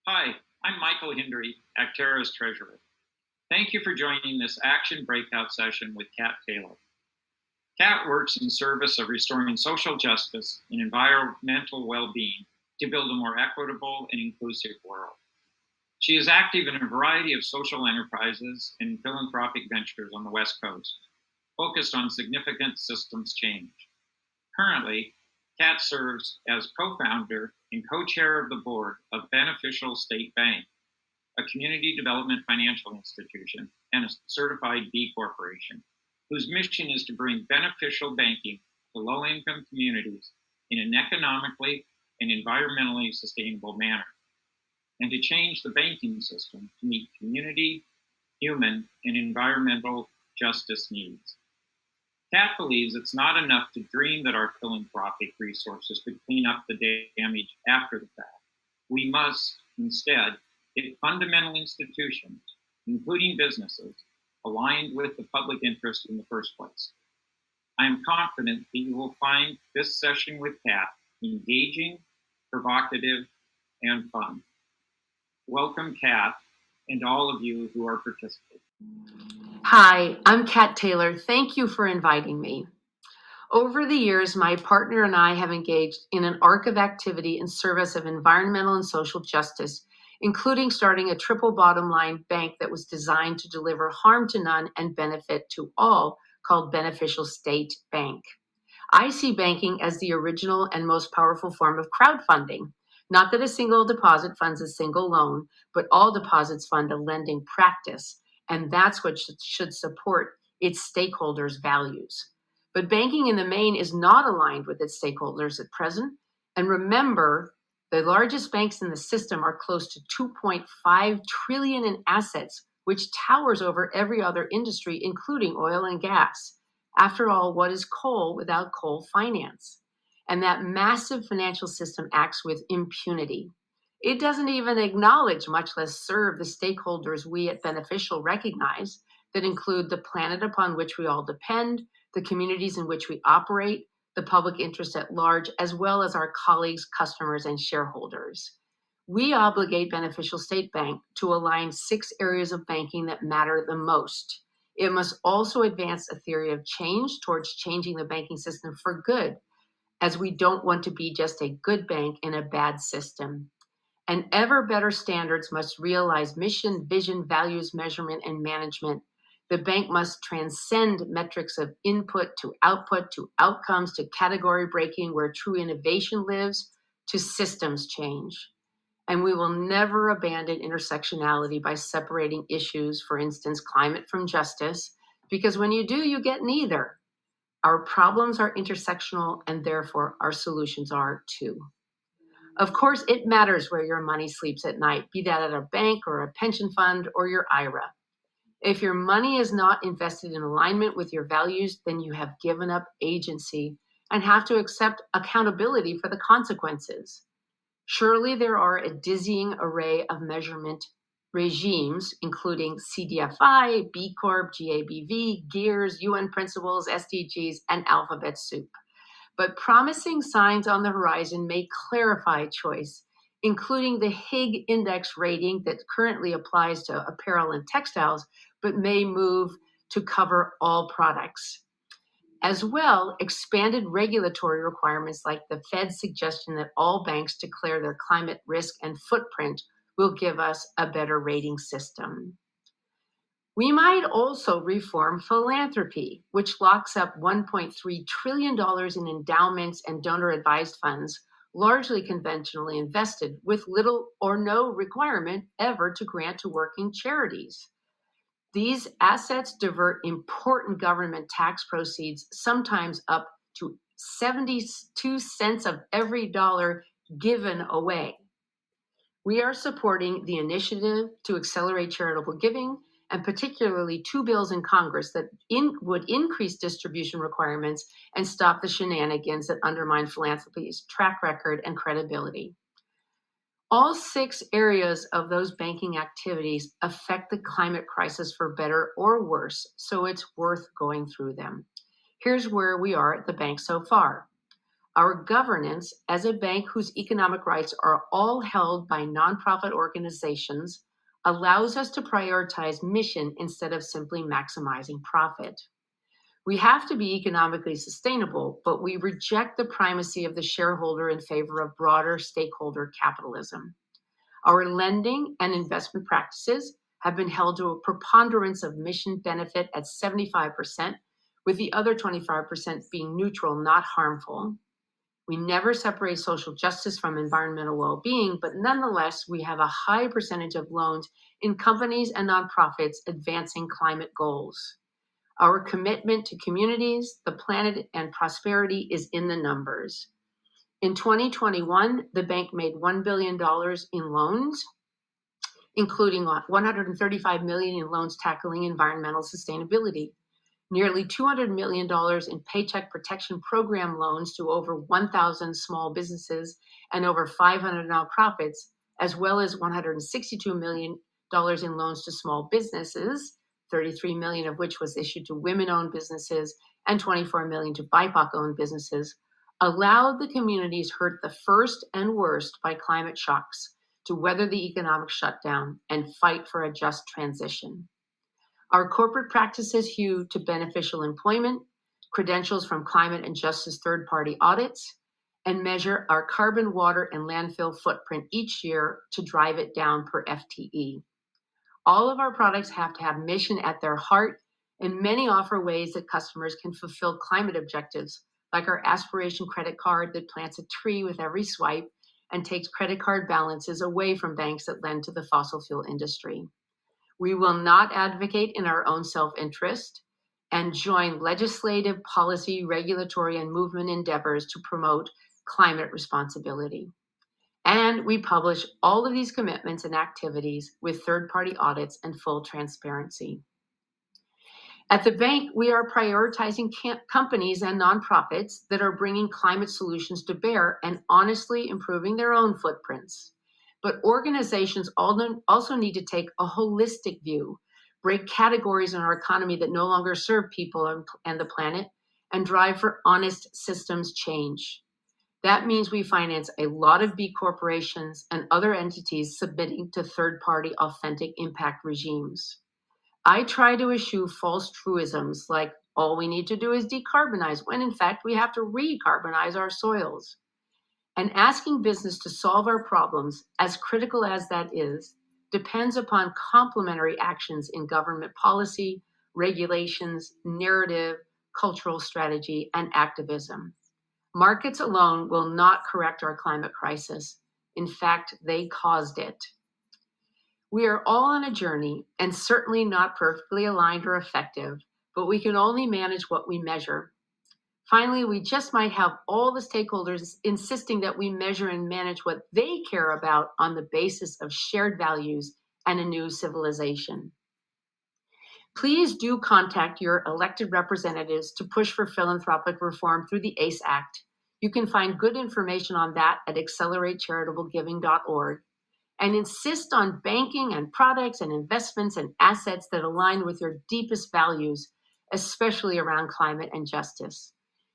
Hi, I'm Michael Hindry, Actera's treasurer. Thank you for joining this Action Breakout session with Kat Taylor. Kat works in service of restoring social justice and environmental well-being to build a more equitable and inclusive world. She is active in a variety of social enterprises and philanthropic ventures on the West Coast, focused on significant systems change. Currently, Kat serves as co-founder and co-chair of the board of Beneficial State Bank, a community development financial institution and a certified B Corporation, whose mission is to bring beneficial banking to low-income communities in an economically and environmentally sustainable manner, and to change the banking system to meet community, human, and environmental justice needs. Kat believes it's not enough to dream that our philanthropic resources could clean up the damage after the fact. We must, instead, get fundamental institutions, including businesses, aligned with the public interest in the first place. I am confident that you will find this session with Kat engaging, provocative, and fun. Welcome, Kat, and all of you who are participating. Hi, I'm Kat Taylor. Thank you for inviting me. Over the years, my partner and I have engaged in an arc of activity in service of environmental and social justice, including starting a triple bottom line bank that was designed to deliver harm to none and benefit to all, called Beneficial State Bank. I see banking as the original and most powerful form of crowdfunding. Not that a single deposit funds a single loan, but all deposits fund a lending practice, and that's what should support its stakeholders' values. But banking in the main is not aligned with its stakeholders at present. And remember, the largest banks in the system are close to 2.5 trillion in assets, which towers over every other industry, including oil and gas. After all, what is coal without coal finance? And that massive financial system acts with impunity. It doesn't even acknowledge, much less serve, the stakeholders we at Beneficial recognize that include the planet upon which we all depend, the communities in which we operate, the public interest at large, as well as our colleagues, customers, and shareholders. We obligate Beneficial State Bank to align 6 areas of banking that matter the most. It must also advance a theory of change towards changing the banking system for good, as we don't want to be just a good bank in a bad system. And ever better standards must realize mission, vision, values, measurement, and management. The bank must transcend metrics of input to outcomes, to category breaking where true innovation lives, to systems change. And we will never abandon intersectionality by separating issues, for instance, climate from justice, because when you do, you get neither. Our problems are intersectional, and therefore our solutions are too. Of course, it matters where your money sleeps at night, be that at a bank or a pension fund or your IRA. If your money is not invested in alignment with your values, then you have given up agency and have to accept accountability for the consequences. Surely there are a dizzying array of measurement regimes, including CDFI, B Corp, GABV, GEARS, UN principles, SDGs, and alphabet soup. But promising signs on the horizon may clarify choice, including the Higg Index rating that currently applies to apparel and textiles, but may move to cover all products. As well, expanded regulatory requirements like the Fed's suggestion that all banks declare their climate risk and footprint will give us a better rating system. We might also reform philanthropy, which locks up $1.3 trillion in endowments and donor-advised funds, largely conventionally invested, with little or no requirement ever to grant to working charities. These assets divert important government tax proceeds, sometimes up to 72 cents of every dollar given away. We are supporting the initiative to accelerate charitable giving, and particularly 2 bills in Congress that would increase distribution requirements and stop the shenanigans that undermine philanthropy's track record and credibility. All 6 areas of those banking activities affect the climate crisis for better or worse, so it's worth going through them. Here's where we are at the bank so far. Our governance as a bank whose economic rights are all held by nonprofit organizations allows us to prioritize mission instead of simply maximizing profit. We have to be economically sustainable, but we reject the primacy of the shareholder in favor of broader stakeholder capitalism. Our lending and investment practices have been held to a preponderance of mission benefit at 75%, with the other 25% being neutral, not harmful. We never separate social justice from environmental well-being, but nonetheless, we have a high percentage of loans in companies and nonprofits advancing climate goals. Our commitment to communities, the planet, and prosperity is in the numbers. In 2021, the bank made $1 billion in loans, including $135 million in loans tackling environmental sustainability, nearly $200 million in Paycheck Protection Program loans to over 1,000 small businesses and over 500 nonprofits, as well as $162 million in loans to small businesses, $33 million of which was issued to women-owned businesses and $24 million to BIPOC-owned businesses, allowed the communities hurt the first and worst by climate shocks to weather the economic shutdown and fight for a just transition. Our corporate practices hew to beneficial employment, credentials from climate and justice third-party audits, and measure our carbon, water, and landfill footprint each year to drive it down per FTE. All of our products have to have mission at their heart, and many offer ways that customers can fulfill climate objectives, like our Aspiration credit card that plants a tree with every swipe and takes credit card balances away from banks that lend to the fossil fuel industry. We will not advocate in our own self-interest and join legislative, policy, regulatory, and movement endeavors to promote climate responsibility. And we publish all of these commitments and activities with third-party audits and full transparency. At the bank, we are prioritizing companies and nonprofits that are bringing climate solutions to bear and honestly improving their own footprints. But organizations also need to take a holistic view, break categories in our economy that no longer serve people and the planet, and drive for honest systems change. That means we finance a lot of B corporations and other entities submitting to third-party authentic impact regimes. I try to eschew false truisms like all we need to do is decarbonize, when in fact we have to recarbonize our soils. And asking business to solve our problems, as critical as that is, depends upon complementary actions in government policy, regulations, narrative, cultural strategy, and activism. Markets alone will not correct our climate crisis. In fact, they caused it. We are all on a journey and certainly not perfectly aligned or effective, but we can only manage what we measure. Finally, we just might have all the stakeholders insisting that we measure and manage what they care about on the basis of shared values and a new civilization. Please do contact your elected representatives to push for philanthropic reform through the ACE Act. You can find good information on that at accelerateCharitableGiving.org. And insist on banking and products and investments and assets that align with your deepest values, especially around climate and justice.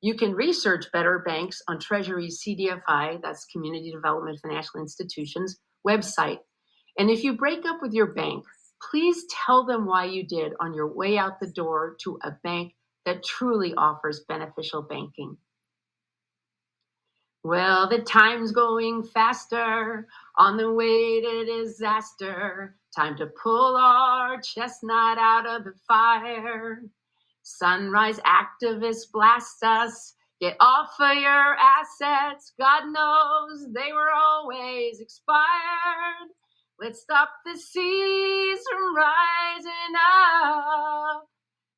You can research better banks on Treasury's CDFI, that's Community Development Financial Institutions, website. And if you break up with your bank, please tell them why you did on your way out the door to a bank that truly offers beneficial banking. Well, the time's going faster, on the way to disaster. Time to pull our chestnut out of the fire. Sunrise activists blast us. Get off of your assets. God knows they were always expired. Let's stop the seas from rising up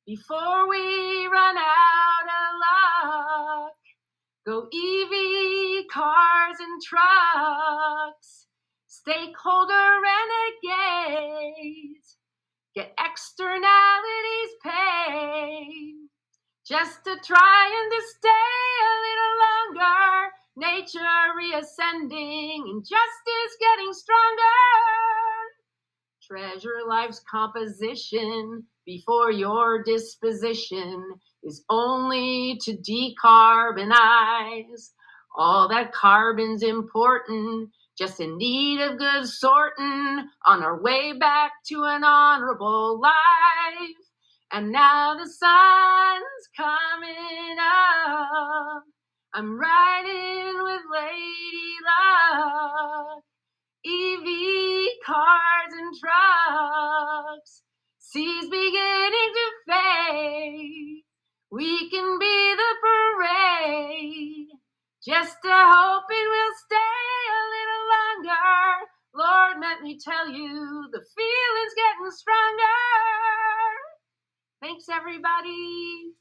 before we run out of luck. Go EV, cars and trucks, stakeholder renegades, get externalities paid, just to try and to stay a little longer, nature reascending and justice getting stronger. Treasure life's composition before your disposition is only to decarbonize. All that carbon's important, just in need of good sorting, on our way back to an honorable life. And now the sun's coming up, I'm riding with Lady Luck. EV cars and trucks, seas beginning to fade. We can be the parade, just hoping we'll stay a little longer. Lord, let me tell you, the feeling's getting stronger. Thanks, everybody.